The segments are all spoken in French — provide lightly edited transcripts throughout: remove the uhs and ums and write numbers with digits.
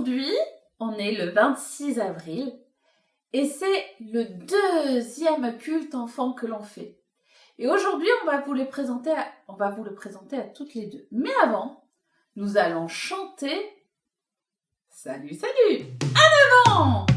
Aujourd'hui, on est le 26 avril et c'est le deuxième culte enfant que l'on fait. Et aujourd'hui, on va vous le présenter à toutes les deux. Mais avant, nous allons chanter Salut, salut! En avant!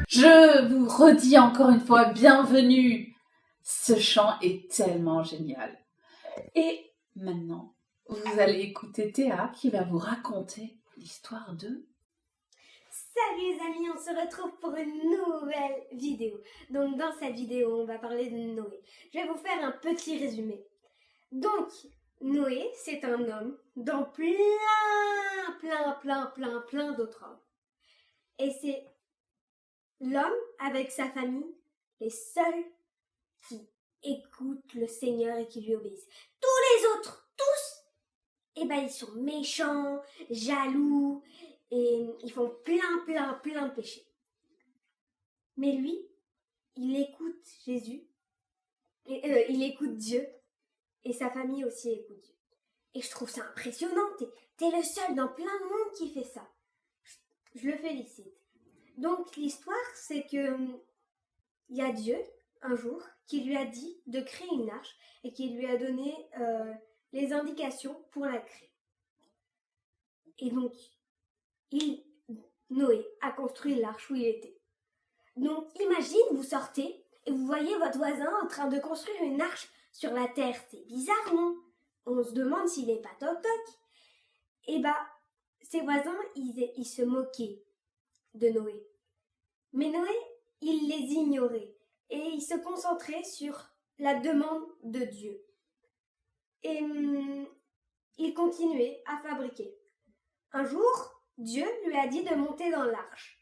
Je vous redis encore une fois, bienvenue. Ce chant est tellement génial. Et maintenant, vous allez écouter Théa qui va vous raconter l'histoire de... Salut les amis, on se retrouve pour une nouvelle vidéo. Donc dans cette vidéo, on va parler de Noé. Je vais vous faire un petit résumé. Donc, Noé, c'est un homme dans plein d'autres hommes. Et c'est l'homme avec sa famille, les seuls qui écoutent le Seigneur et qui lui obéissent. Tous les autres, tous, ils sont méchants, jaloux, et ils font plein de péchés. Mais lui, il écoute Jésus, il écoute Dieu, et sa famille aussi écoute Dieu. Et je trouve ça impressionnant, t'es le seul dans plein de monde qui fait ça. Je le félicite. Donc l'histoire, c'est que il y a Dieu, un jour, qui lui a dit de créer une arche et qui lui a donné les indications pour la créer. Et donc, Noé a construit l'arche où il était. Donc imagine, vous sortez et vous voyez votre voisin en train de construire une arche sur la terre. C'est bizarre, non? On se demande s'il n'est pas toc-toc. Et ses voisins, ils se moquaient de Noé. Mais Noé, il les ignorait et il se concentrait sur la demande de Dieu. Et il continuait à fabriquer. Un jour, Dieu lui a dit de monter dans l'arche.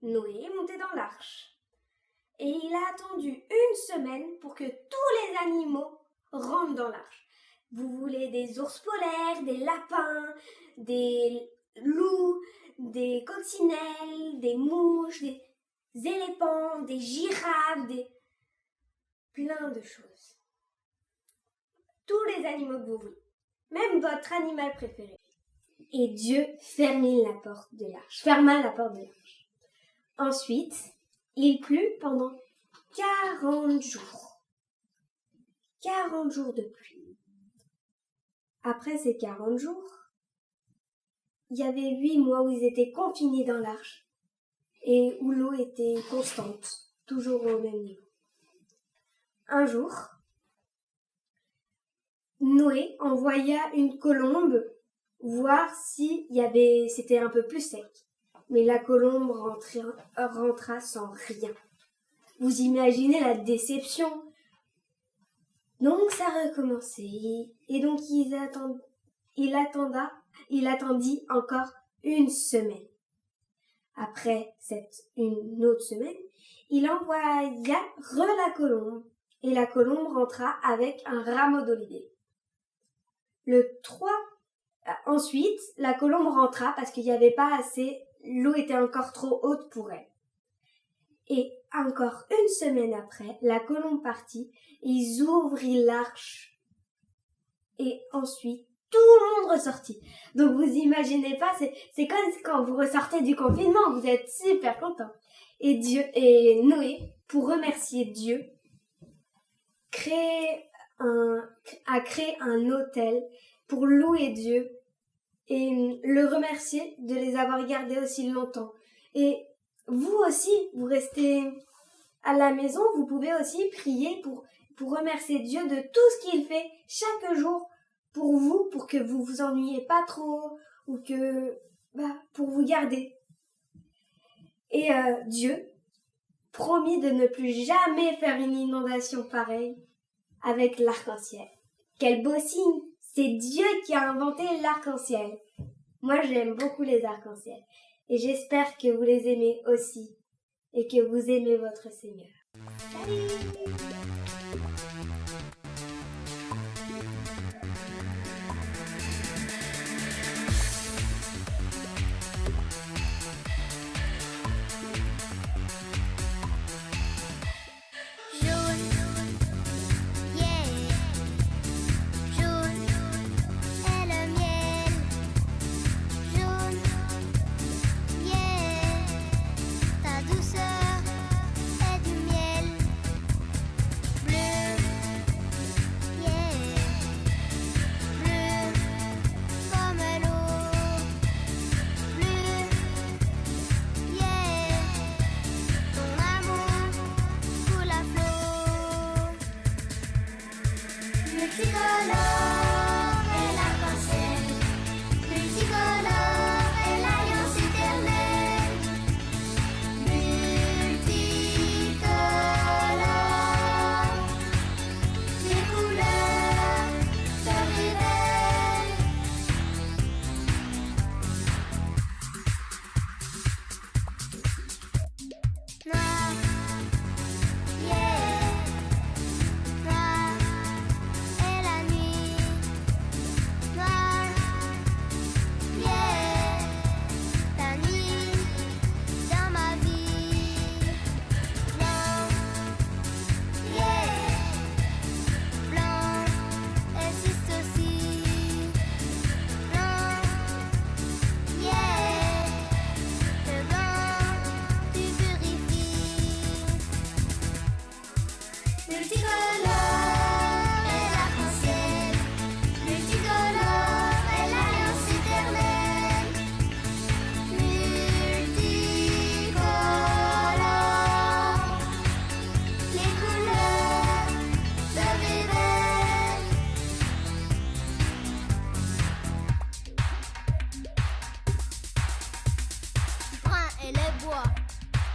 Noé est monté dans l'arche. Et il a attendu 1 semaine pour que tous les animaux rentrent dans l'arche. Vous voulez des ours polaires, des lapins, des loups, des coccinelles, des mouches, des éléphants, des girafes, plein de choses. Tous les animaux que vous voulez, même votre animal préféré. Et Dieu ferma la porte de l'arche. Ensuite, il plut pendant 40 jours. 40 jours de pluie. Après ces 40 jours, il y avait 8 mois où ils étaient confinés dans l'arche et où l'eau était constante, toujours au même niveau. Un jour, Noé envoya une colombe voir si c'était un peu plus sec. Mais la colombe rentra sans rien. Vous imaginez la déception. Donc ça recommençait. Et donc il attendit encore 1 semaine. Après une autre semaine, il envoya la colombe, et la colombe rentra avec un rameau d'olivier. Ensuite, la colombe rentra parce qu'il n'y avait pas assez, l'eau était encore trop haute pour elle. Et encore une semaine après, la colombe partit, et ils ouvrirent l'arche. Et ensuite, tout le monde ressortit. Donc vous imaginez pas, c'est comme quand vous ressortez du confinement, vous êtes super contents. Et Noé, pour remercier Dieu, a créé un autel pour louer Dieu et le remercier de les avoir gardés aussi longtemps. Et vous aussi, vous restez à la maison, vous pouvez aussi prier pour remercier Dieu de tout ce qu'il fait chaque jour pour vous, pour que vous vous ennuyez pas trop ou pour vous garder. Et Dieu promis de ne plus jamais faire une inondation pareille avec l'arc-en-ciel. Quel beau signe! C'est Dieu qui a inventé l'arc-en-ciel. Moi, j'aime beaucoup les arcs-en-ciel. Et j'espère que vous les aimez aussi. Et que vous aimez votre Seigneur. Salut!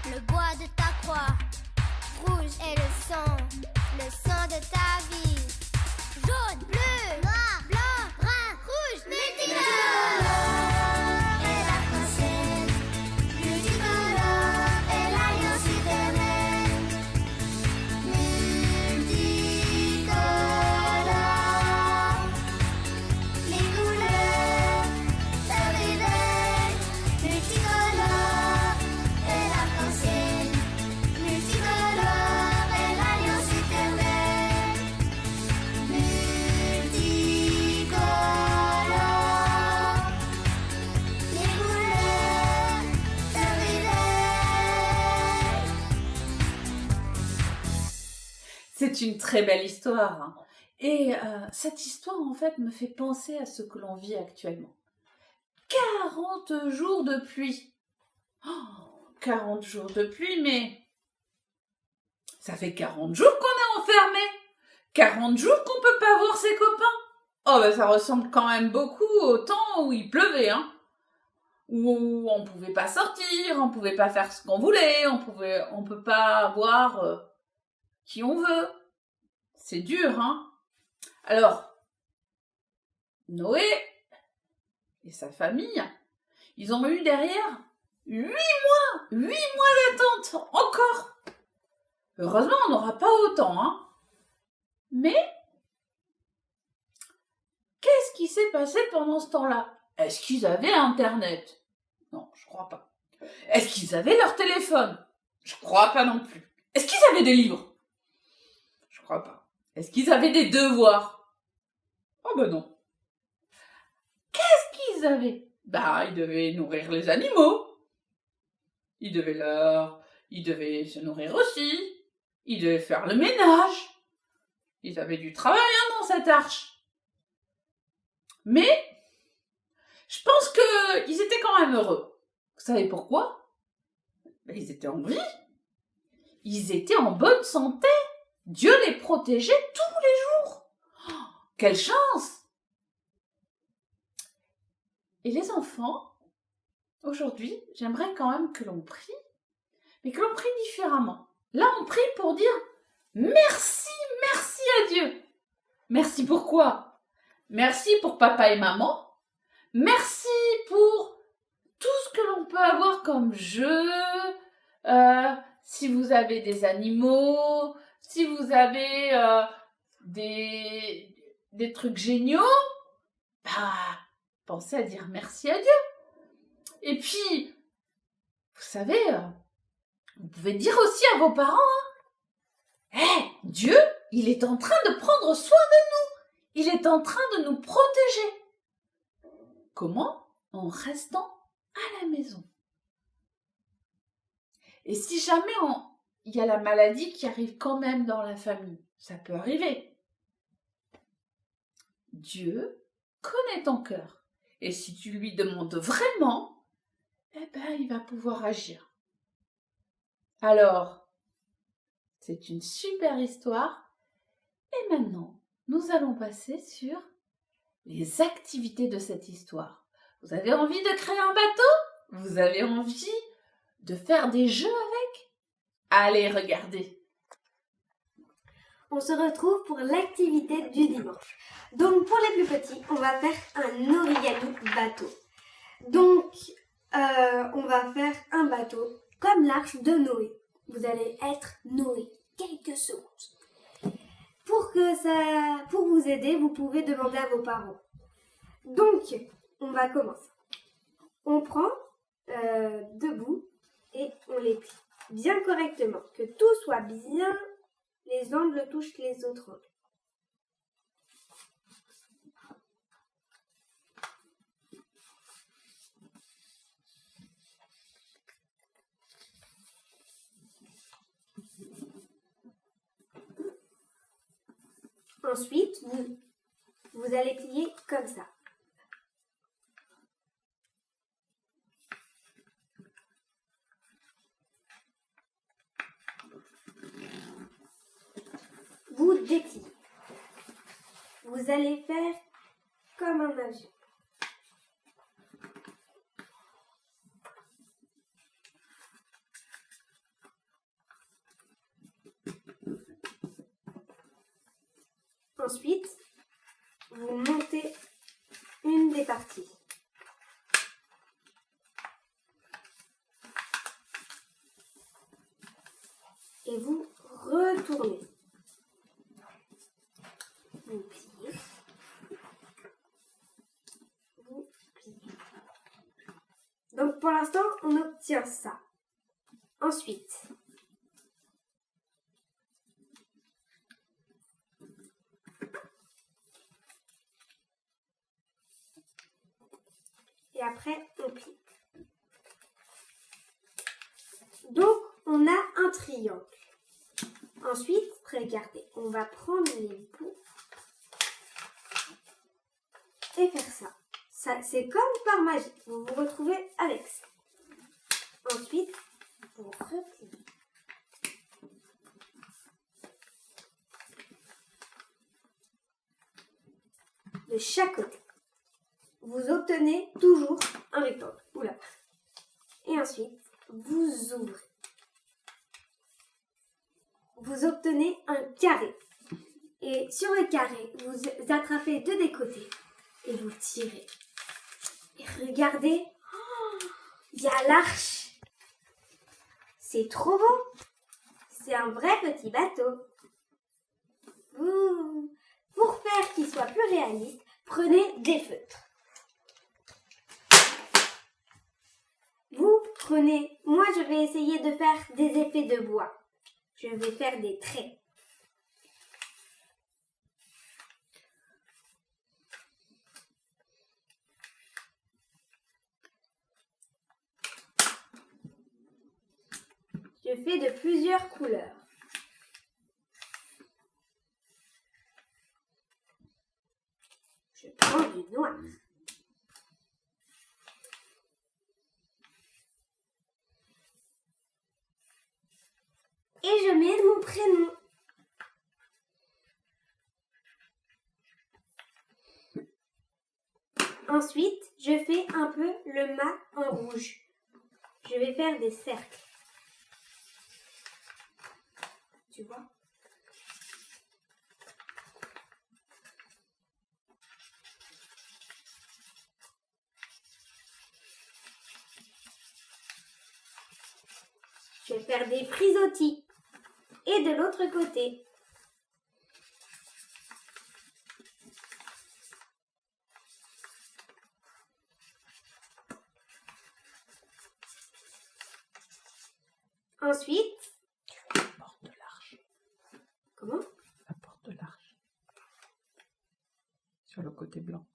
Le bois de ta croix, rouge est le sang de ta vie. Jaune, bleu, noir, blanc, brun, rouge, multicolore est l'arc-en-ciel. Multicolore est l'alliance éternelle. Multicolore, les couleurs se révèlent. Multicolore est l'arc-en-ciel. Multicolore est l'alliance éternelle. Multicolore, les couleurs se révèlent. C'est une très belle histoire. Hein. Et cette histoire, en fait, me fait penser à ce que l'on vit actuellement. 40 jours de pluie. Oh, 40 jours de pluie, mais ça fait 40 jours qu'on est enfermé. 40 jours qu'on peut pas voir ses copains. Oh, ben ça ressemble quand même beaucoup au temps où il pleuvait, hein. Où on pouvait pas sortir, on pouvait pas faire ce qu'on voulait, on peut pas voir qui on veut. C'est dur, hein. Alors, Noé et sa famille, ils ont eu derrière 8 mois d'attente, encore. Heureusement, on n'aura pas autant, hein. Mais, qu'est-ce qui s'est passé pendant ce temps-là? Est-ce qu'ils avaient Internet? Non, je crois pas. Est-ce qu'ils avaient leur téléphone? Je crois pas non plus. Est-ce qu'ils avaient des livres? Je crois pas. Est-ce qu'ils avaient des devoirs? Oh ben non. Qu'est-ce qu'ils avaient? Bah, ils devaient nourrir les animaux. Ils devaient se nourrir aussi. Ils devaient faire le ménage. Ils avaient du travail hein, dans cette arche. Mais, je pense qu'ils étaient quand même heureux. Vous savez pourquoi? Ben, ils étaient en vie. Ils étaient en bonne santé. Dieu les protégeait tous les jours. Oh, quelle chance! Et les enfants, aujourd'hui, j'aimerais quand même que l'on prie, mais que l'on prie différemment. Là, on prie pour dire merci, merci à Dieu. Merci pour quoi? Merci pour papa et maman. Merci pour tout ce que l'on peut avoir comme jeu. Si vous avez des animaux, si vous avez des trucs géniaux, bah, pensez à dire merci à Dieu. Et puis, vous savez, vous pouvez dire aussi à vos parents, Dieu, il est en train de prendre soin de nous. Il est en train de nous protéger. Comment? En restant à la maison. Et si jamais il y a la maladie qui arrive quand même dans la famille, ça peut arriver. Dieu connaît ton cœur. Et si tu lui demandes vraiment, eh ben, il va pouvoir agir. Alors, c'est une super histoire. Et maintenant, nous allons passer sur les activités de cette histoire. Vous avez envie de créer un bateau? Vous avez envie de faire des jeux avec? Allez, regardez. On se retrouve pour l'activité du dimanche. Donc pour les plus petits, on va faire un origami bateau. Donc on va faire un bateau comme l'arche de Noé. Vous allez être Noé quelques secondes. Pour vous aider, vous pouvez demander à vos parents. Donc on va commencer. On prend deux bouts et on les plie bien correctement, que tout soit bien. Les angles touchent les autres angles. Ensuite, vous allez plier comme ça. Vous dépliez. Vous allez faire comme un avion. Ensuite, vous montez une des parties. Et vous retournez. Vous pliez. Vous pliez. Donc pour l'instant, on obtient ça. Ensuite, et après, on plie. Donc, on a un triangle. Ensuite, regardez, on va prendre les bouts et faire ça. C'est comme par magie. Vous vous retrouvez avec ça. Ensuite, vous repliez. De chaque côté. Vous obtenez toujours un rectangle. Oula. Et ensuite, vous ouvrez. Vous obtenez un carré. Et sur le carré, vous attrapez des côtés et vous tirez. Et regardez, il y a l'arche. C'est trop beau. C'est un vrai petit bateau. Pour faire qu'il soit plus réaliste, prenez des feutres. Moi je vais essayer de faire des effets de bois. Je vais faire des traits. Je fais de plusieurs couleurs. Je prends du noir. Et je mets mon prénom. Ensuite, je fais un peu le mât en rouge. Je vais faire des cercles. Tu vois ? Je vais faire des frisottis. Et de l'autre côté. Ensuite, la porte de l'arche. Comment ? La porte de l'arche. Sur le côté blanc.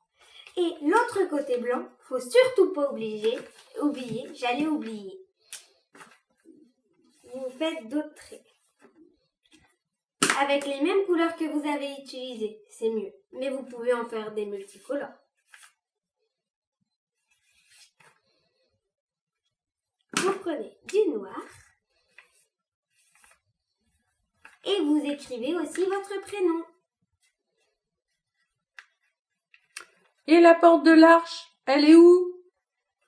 Et l'autre côté blanc, faut surtout pas oublier, j'allais oublier. Vous faites d'autres traits. Avec les mêmes couleurs que vous avez utilisées, c'est mieux. Mais vous pouvez en faire des multicolores. Vous prenez du noir. Et vous écrivez aussi votre prénom. Et la porte de l'arche, elle est où?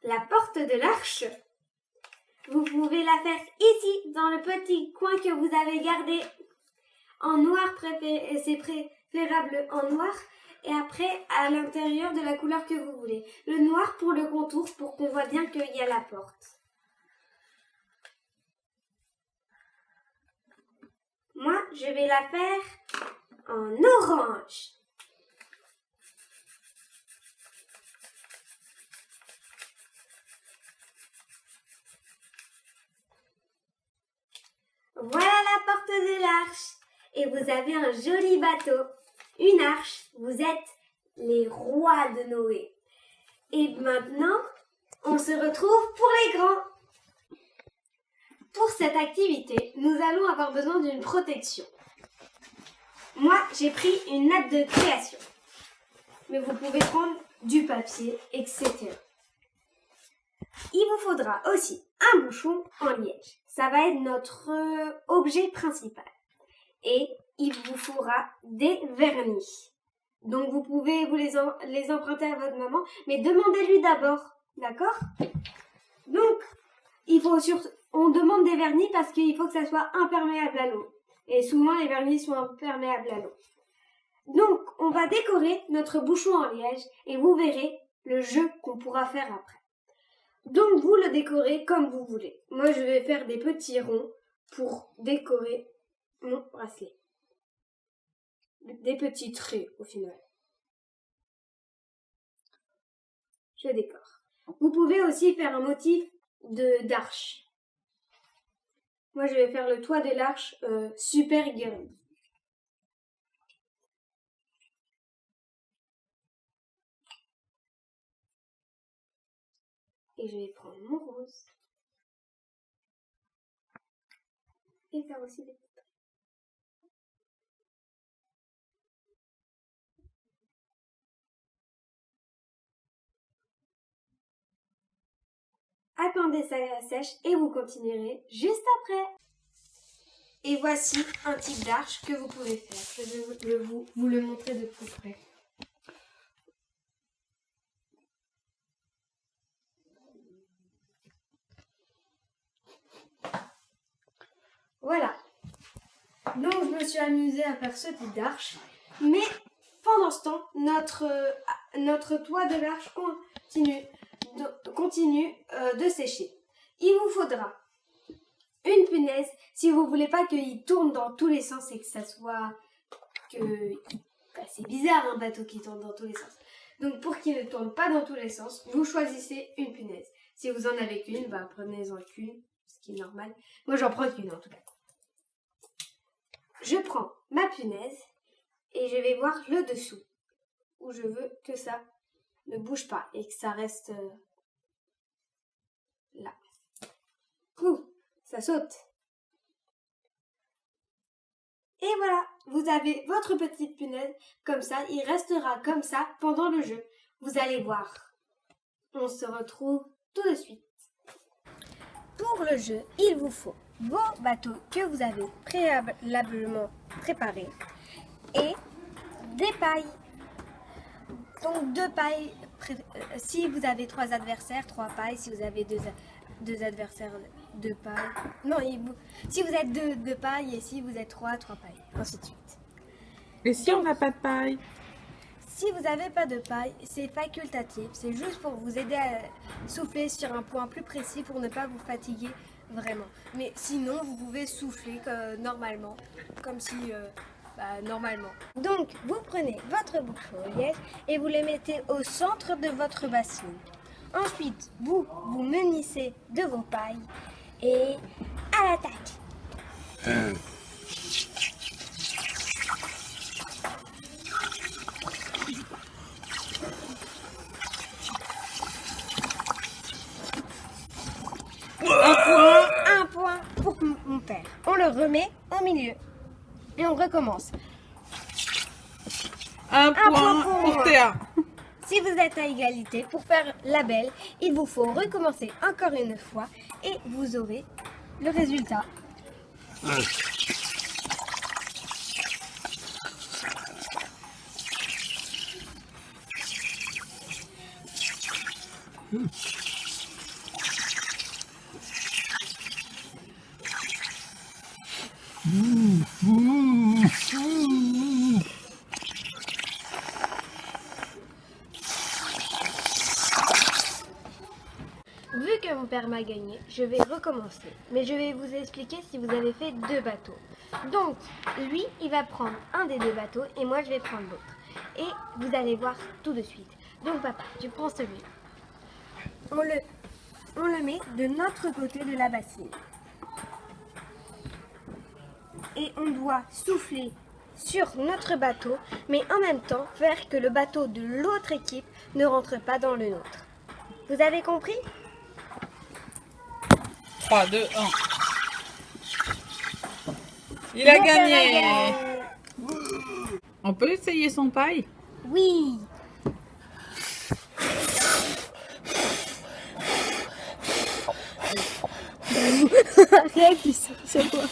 La porte de l'arche, vous pouvez la faire ici, dans le petit coin que vous avez gardé. En noir, c'est préférable en noir. Et après, à l'intérieur de la couleur que vous voulez. Le noir pour le contour, pour qu'on voit bien qu'il y a la porte. Moi, je vais la faire en orange. Voilà la porte de l'arche. Et vous avez un joli bateau. Une arche. Vous êtes les rois de Noé. Et maintenant, on se retrouve pour les grands. Pour cette activité, nous allons avoir besoin d'une protection. Moi, j'ai pris une natte de création. Mais vous pouvez prendre du papier, etc. Il vous faudra aussi un bouchon en liège. Ça va être notre objet principal. Et il vous faudra des vernis. Donc vous pouvez les emprunter à votre maman, mais demandez-lui d'abord, d'accord ? Donc, on demande des vernis parce qu'il faut que ça soit imperméable à l'eau. Et souvent, les vernis sont imperméables à l'eau. Donc, on va décorer notre bouchon en liège et vous verrez le jeu qu'on pourra faire après. Donc, vous le décorez comme vous voulez. Moi, je vais faire des petits ronds pour décorer mon bracelet. Des petits traits, au final. Je décore. Vous pouvez aussi faire un motif d'arche. Moi, je vais faire le toit de l'arche super garni. Et je vais prendre mon rose. Et faire aussi des petits traits. Attendez ça sèche et vous continuerez juste après. Et voici un type d'arche que vous pouvez faire. Je vais vous le montrer de plus près. Voilà. Donc je me suis amusée à faire ce type d'arche. Mais pendant ce temps, notre toit de l'arche continue de sécher. Il vous faudra une punaise, si vous voulez pas qu'il tourne dans tous les sens et que ça soit... c'est bizarre un bateau qui tourne dans tous les sens. Donc pour qu'il ne tourne pas dans tous les sens, vous choisissez une punaise. Si vous en avez qu'une, prenez-en qu'une, ce qui est normal. Moi j'en prends qu'une en tout cas. Je prends ma punaise et je vais voir le dessous, où je veux que ça ne bouge pas et que ça reste là. Ouh, ça saute. Et voilà, vous avez votre petite punaise, comme ça, il restera comme ça pendant le jeu. Vous allez voir. On se retrouve tout de suite. Pour le jeu, il vous faut vos bateaux que vous avez préalablement préparés et des pailles. Donc 2 pailles, si vous avez 3 adversaires, 3 pailles, si vous avez deux adversaires, 2 pailles. Non, si vous êtes 2 pailles et si vous êtes 3 pailles, ainsi de suite. Et si on n'a pas de paille? Si vous n'avez pas de paille, c'est facultatif, c'est juste pour vous aider à souffler sur un point plus précis pour ne pas vous fatiguer vraiment. Mais sinon, vous pouvez souffler normalement, comme si... normalement. Donc, vous prenez votre bouchon au liège et vous le mettez au centre de votre bassine. Ensuite, vous munissez de vos pailles et à l'attaque. Un point pour mon père. On le remet au milieu et on recommence. Un point pour pour moi. Théa. Si vous êtes à égalité, pour faire la belle, il vous faut recommencer encore une fois et vous aurez le résultat. Vu que mon père m'a gagné, je vais recommencer. Mais je vais vous expliquer si vous avez fait 2 bateaux. Donc, lui, il va prendre un des 2 bateaux et moi, je vais prendre l'autre. Et vous allez voir tout de suite. Donc, papa, tu prends celui-là. On le met de notre côté de la bassine. Et on doit souffler sur notre bateau, mais en même temps faire que le bateau de l'autre équipe ne rentre pas dans le nôtre. Vous avez compris ? 3, 2, 1. Il a Mon père gagné. gagné. On peut essayer son paille? Oui. Rien qui sort sur moi.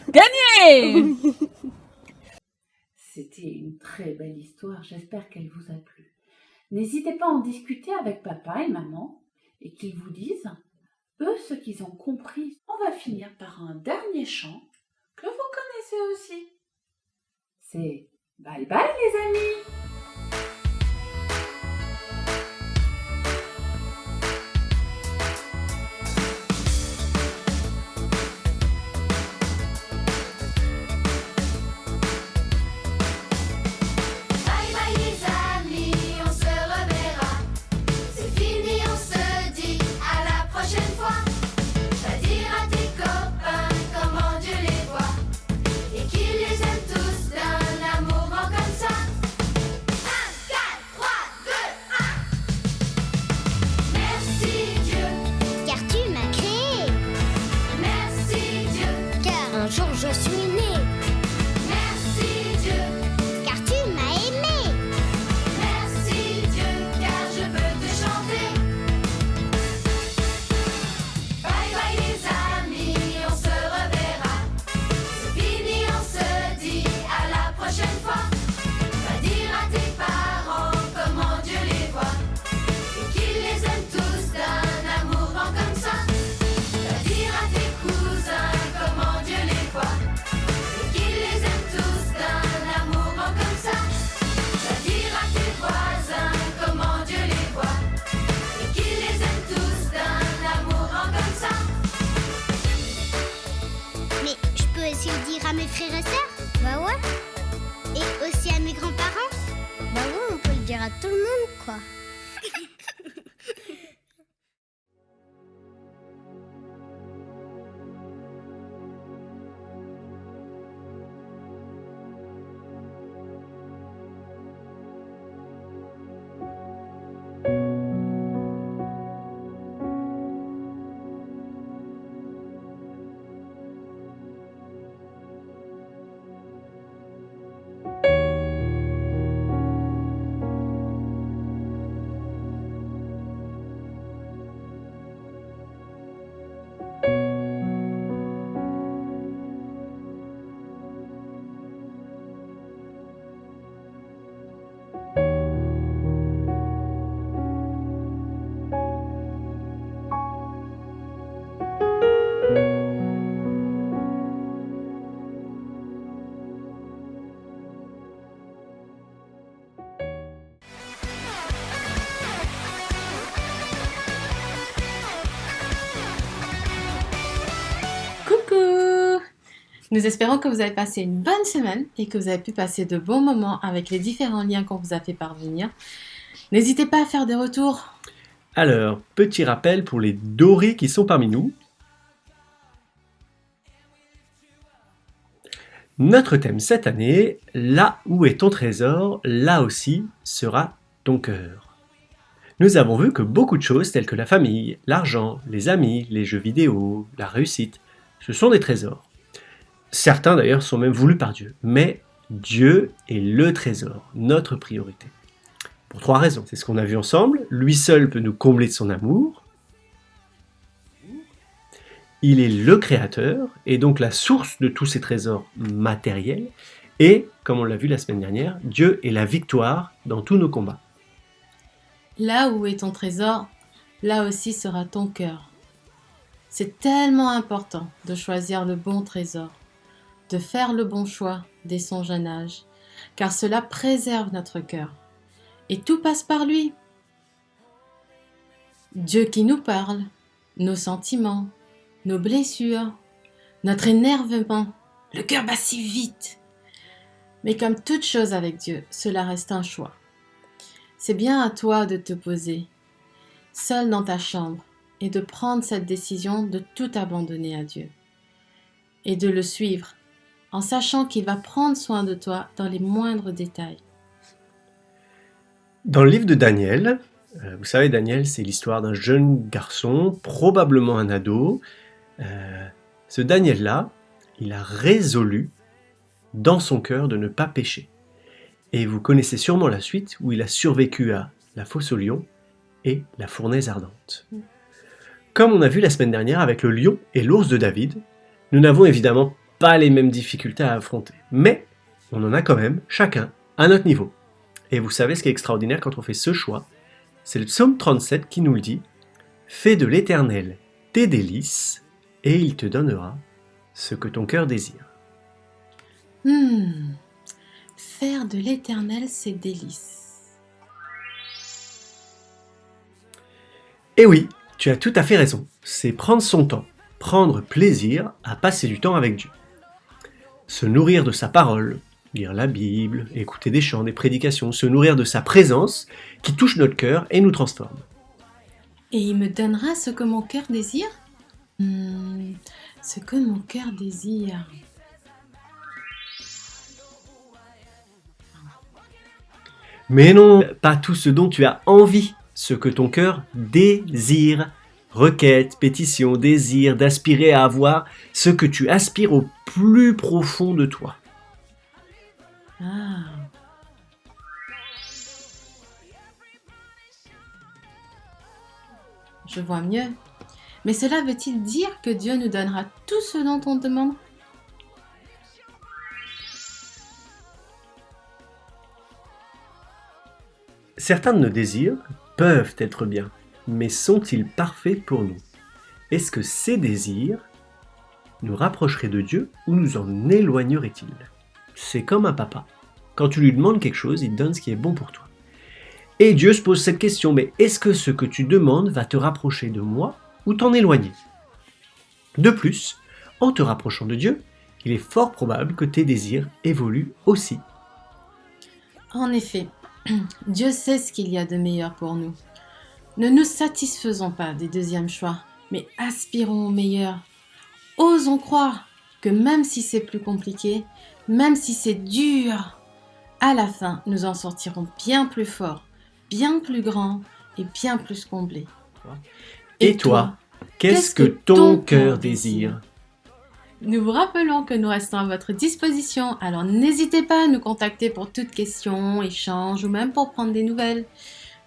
Gagné. C'était une très belle histoire, j'espère qu'elle vous a plu. N'hésitez pas à en discuter avec papa et maman et qu'ils vous disent, eux, ce qu'ils ont compris. On va finir par un dernier chant que vous connaissez aussi. C'est bye bye les amis! Bye bye les amis, on se reverra. C'est fini, on se dit à la prochaine fois. Va dire à tes copains comment Dieu les voit et qu'il les aime tous d'un amour grand comme ça. frères et sœurs? Bah ouais. Et aussi à mes grands-parents? Bah ouais, on peut le dire à tout le monde, quoi. Coucou! Nous espérons que vous avez passé une bonne semaine et que vous avez pu passer de bons moments avec les différents liens qu'on vous a fait parvenir. N'hésitez pas à faire des retours. Alors, petit rappel pour les dorés qui sont parmi nous. Notre thème cette année, là où est ton trésor, là aussi sera ton cœur. Nous avons vu que beaucoup de choses telles que la famille, l'argent, les amis, les jeux vidéo, la réussite, ce sont des trésors. Certains d'ailleurs sont même voulus par Dieu, mais Dieu est le trésor, notre priorité. Pour 3 raisons. C'est ce qu'on a vu ensemble. Lui seul peut nous combler de son amour. Il est le créateur et donc la source de tous ces trésors matériels. Et, comme on l'a vu la semaine dernière, Dieu est la victoire dans tous nos combats. Là où est ton trésor, là aussi sera ton cœur. C'est tellement important de choisir le bon trésor, de faire le bon choix dès son jeune âge, car cela préserve notre cœur. Et tout passe par lui. Dieu qui nous parle, nos sentiments, nos blessures, notre énervement. Le cœur bat si vite. Mais comme toute chose avec Dieu, cela reste un choix. C'est bien à toi de te poser, seul dans ta chambre, et de prendre cette décision de tout abandonner à Dieu. Et de le suivre, en sachant qu'il va prendre soin de toi dans les moindres détails. Dans le livre de Daniel, vous savez, Daniel, c'est l'histoire d'un jeune garçon, probablement un ado. Ce Daniel-là, il a résolu dans son cœur de ne pas pécher. Et vous connaissez sûrement la suite où il a survécu à la fosse au lion et la fournaise ardente. Comme on a vu la semaine dernière avec le lion et l'ours de David, nous n'avons évidemment pas les mêmes difficultés à affronter. Mais on en a quand même, chacun, à notre niveau. Et vous savez ce qui est extraordinaire quand on fait ce choix, c'est le psaume 37 qui nous le dit. « Fais de l'Éternel tes délices, et il te donnera ce que ton cœur désire. » Faire de l'Éternel ses délices. Et oui, tu as tout à fait raison, c'est prendre son temps, prendre plaisir à passer du temps avec Dieu. Se nourrir de sa parole, lire la Bible, écouter des chants, des prédications, se nourrir de sa présence qui touche notre cœur et nous transforme. Et il me donnera ce que mon cœur désire? Ce que mon cœur désire. Mais non, pas tout ce dont tu as envie, ce que ton cœur désire. Requête, pétition, désir, d'aspirer à avoir ce que tu aspires au plus profond de toi. Ah. Je vois mieux. Mais cela veut-il dire que Dieu nous donnera tout ce dont on demande? Certains de nos désirs peuvent être bien, mais sont-ils parfaits pour nous? Est-ce que ces désirs nous rapprocheraient de Dieu ou nous en éloigneraient-ils? C'est comme un papa. Quand tu lui demandes quelque chose, il te donne ce qui est bon pour toi. Et Dieu se pose cette question, mais est-ce que ce que tu demandes va te rapprocher de moi ou t'en éloigner? De plus, en te rapprochant de Dieu, il est fort probable que tes désirs évoluent aussi. En effet, Dieu sait ce qu'il y a de meilleur pour nous. Ne nous satisfaisons pas des deuxièmes choix, mais aspirons au meilleur. Osons croire que même si c'est plus compliqué, même si c'est dur, à la fin, nous en sortirons bien plus forts, bien plus grands et bien plus comblés. Et toi, qu'est-ce que ton cœur désire ? Nous vous rappelons que nous restons à votre disposition, alors n'hésitez pas à nous contacter pour toute question, échange ou même pour prendre des nouvelles.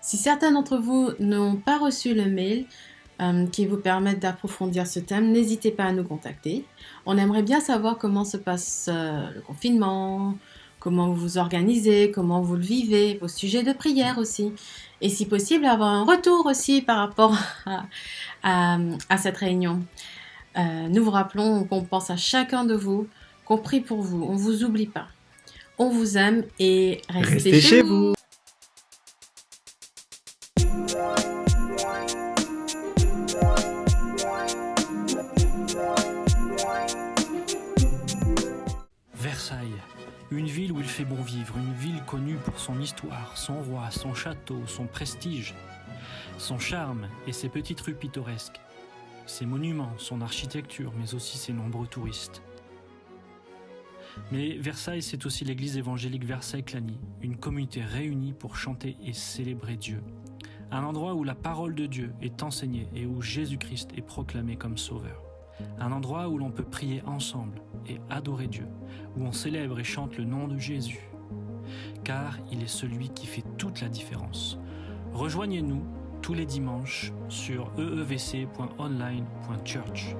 Si certains d'entre vous n'ont pas reçu le mail qui vous permettent d'approfondir ce thème, n'hésitez pas à nous contacter. On aimerait bien savoir comment se passe le confinement, comment vous vous organisez, comment vous le vivez, vos sujets de prière aussi. Et si possible, avoir un retour aussi par rapport à cette réunion. Nous vous rappelons qu'on pense à chacun de vous, qu'on prie pour vous, on ne vous oublie pas. On vous aime et restez chez vous. Versailles, une ville où il fait bon vivre, une ville connue pour son histoire, son roi, son château, son prestige, son charme et ses petites rues pittoresques, ses monuments, son architecture, mais aussi ses nombreux touristes. Mais Versailles, c'est aussi l'église évangélique Versailles-Clagny, une communauté réunie pour chanter et célébrer Dieu. Un endroit où la parole de Dieu est enseignée et où Jésus-Christ est proclamé comme sauveur. Un endroit où l'on peut prier ensemble et adorer Dieu, où on célèbre et chante le nom de Jésus. Car il est celui qui fait toute la différence. Rejoignez-nous tous les dimanches sur eevc.online.church.